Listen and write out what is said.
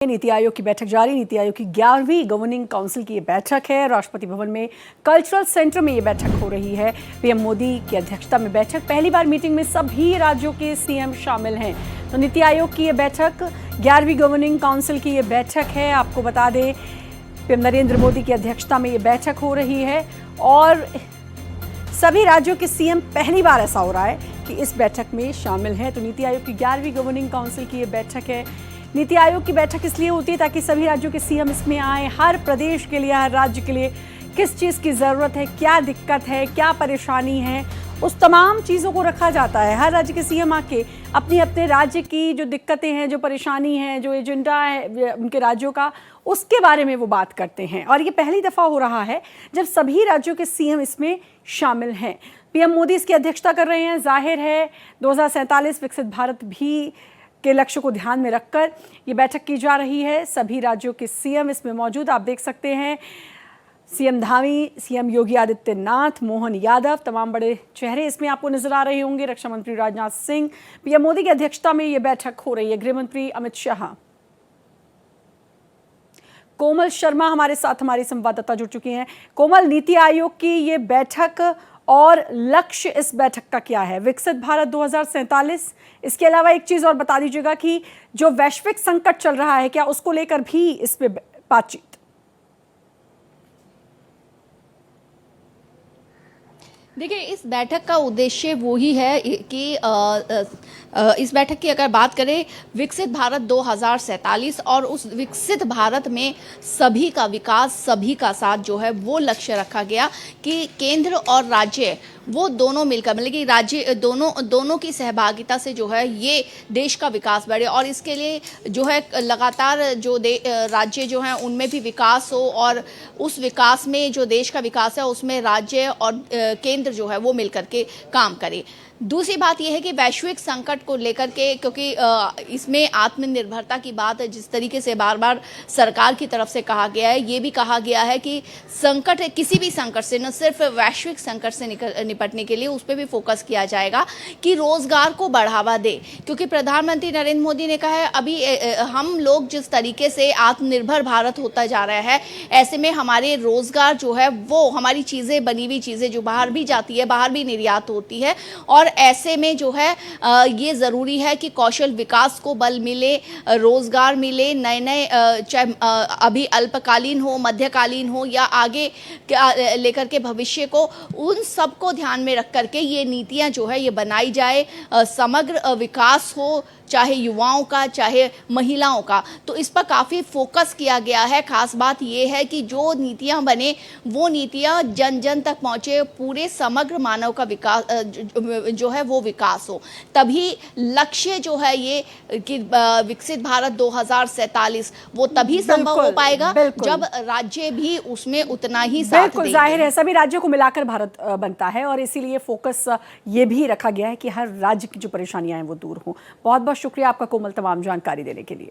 नीति आयोग की बैठक जारी। नीति आयोग की 11वीं गवर्निंग काउंसिल की ये बैठक है। राष्ट्रपति भवन में कल्चरल सेंटर में ये बैठक हो रही है। पीएम मोदी की अध्यक्षता में बैठक, पहली बार मीटिंग में सभी राज्यों के सीएम शामिल हैं। तो नीति आयोग की ये बैठक 11वीं गवर्निंग काउंसिल की ये बैठक है। आपको बता दें, पीएम नरेंद्र मोदी की अध्यक्षता में ये बैठक हो रही है और सभी राज्यों के सीएम पहली बार ऐसा हो रहा है कि इस बैठक में शामिल हैं। तो नीति आयोग की 11वीं गवर्निंग काउंसिल की ये बैठक है। नीति आयोग की बैठक इसलिए होती है ताकि सभी राज्यों के सीएम इसमें आए। हर प्रदेश के लिए, हर राज्य के लिए किस चीज़ की ज़रूरत है, क्या दिक्कत है, क्या परेशानी है, उस तमाम चीज़ों को रखा जाता है। हर राज्य के सीएम आके अपने अपने राज्य की जो दिक्कतें हैं, जो परेशानी है, जो एजेंडा है उनके राज्यों का, उसके बारे में वो बात करते हैं। और ये पहली दफ़ा हो रहा है जब सभी राज्यों के सीएम इसमें शामिल हैं। पीएम मोदी इसकी अध्यक्षता कर रहे हैं। जाहिर है 2047 विकसित भारत भी के लक्ष्य को ध्यान में रखकर ये बैठक की जा रही है। सभी राज्यों के सीएम इसमें मौजूद, आप देख सकते हैं। सीएम धामी, सीएम योगी आदित्यनाथ, मोहन यादव, तमाम बड़े चेहरे इसमें आपको नजर आ रहे होंगे। रक्षा मंत्री राजनाथ सिंह, पीएम मोदी की अध्यक्षता में ये बैठक हो रही है। गृह मंत्री अमित शाह, कोमल शर्मा हमारे साथ, हमारी संवाददाता जुड़ चुकी हैं। कोमल, नीति आयोग की ये बैठक और लक्ष्य इस बैठक का क्या है? विकसित भारत 2047, इसके अलावा एक चीज और बता दीजिएगा कि जो वैश्विक संकट चल रहा है, क्या उसको लेकर भी इस पे बातचीत? देखिए, इस बैठक का उद्देश्य वो ही है कि इस बैठक की अगर बात करें, विकसित भारत 2047 और उस विकसित भारत में सभी का विकास, सभी का साथ जो है वो लक्ष्य रखा गया कि केंद्र और राज्य वो दोनों मिलकर, मतलब कि राज्य दोनों की सहभागिता से जो है ये देश का विकास बढ़े और इसके लिए जो है लगातार जो राज्य जो हैं उनमें भी विकास हो और उस विकास में जो देश का विकास है उसमें राज्य और केंद्र जो है वो मिलकर के काम करे। दूसरी बात यह है कि वैश्विक संकट को लेकर के, क्योंकि इसमें आत्मनिर्भरता की बात जिस तरीके से बार बार सरकार की तरफ से कहा गया है, ये भी कहा गया है कि संकट, किसी भी संकट से, न सिर्फ वैश्विक संकट से निपटने के लिए उस पर भी फोकस किया जाएगा कि रोजगार को बढ़ावा दे। क्योंकि प्रधानमंत्री नरेंद्र मोदी ने कहा है, अभी हम लोग जिस तरीके से आत्मनिर्भर भारत होता जा रहा है, ऐसे में हमारे रोजगार जो है वो, हमारी चीज़ें, बनी हुई चीज़ें जो बाहर भी जाती है, बाहर भी निर्यात होती है और ऐसे में जो है ये ज़रूरी है कि कौशल विकास को बल मिले, रोज़गार मिले, नए नए, चाहे अभी अल्पकालीन हो, मध्यकालीन हो या आगे लेकर के भविष्य को, उन सब को ध्यान में रख करके ये नीतियां जो है ये बनाई जाए। समग्र विकास हो, चाहे युवाओं का, चाहे महिलाओं का, तो इस पर काफ़ी फोकस किया गया है। खास बात यह है कि जो नीतियां बने वो नीतियां जन जन तक पहुंचे, पूरे समग्र मानव का विकास जो है वो विकास हो। तभी लक्ष्य जो है ये कि विकसित भारत 2047 वो तभी संभव हो पाएगा जब राज्य भी उसमें उतना ही साथ देंगे। बिल्कुल, जाहिर है सभी राज्यों को मिलाकर भारत बनता है और इसीलिए फोकस ये भी रखा गया है कि हर राज्य की जो परेशानियां हैं वो दूर हों। बहुत बहुत शुक्रिया आपका कोमल, तमाम जानकारी देने के लिए।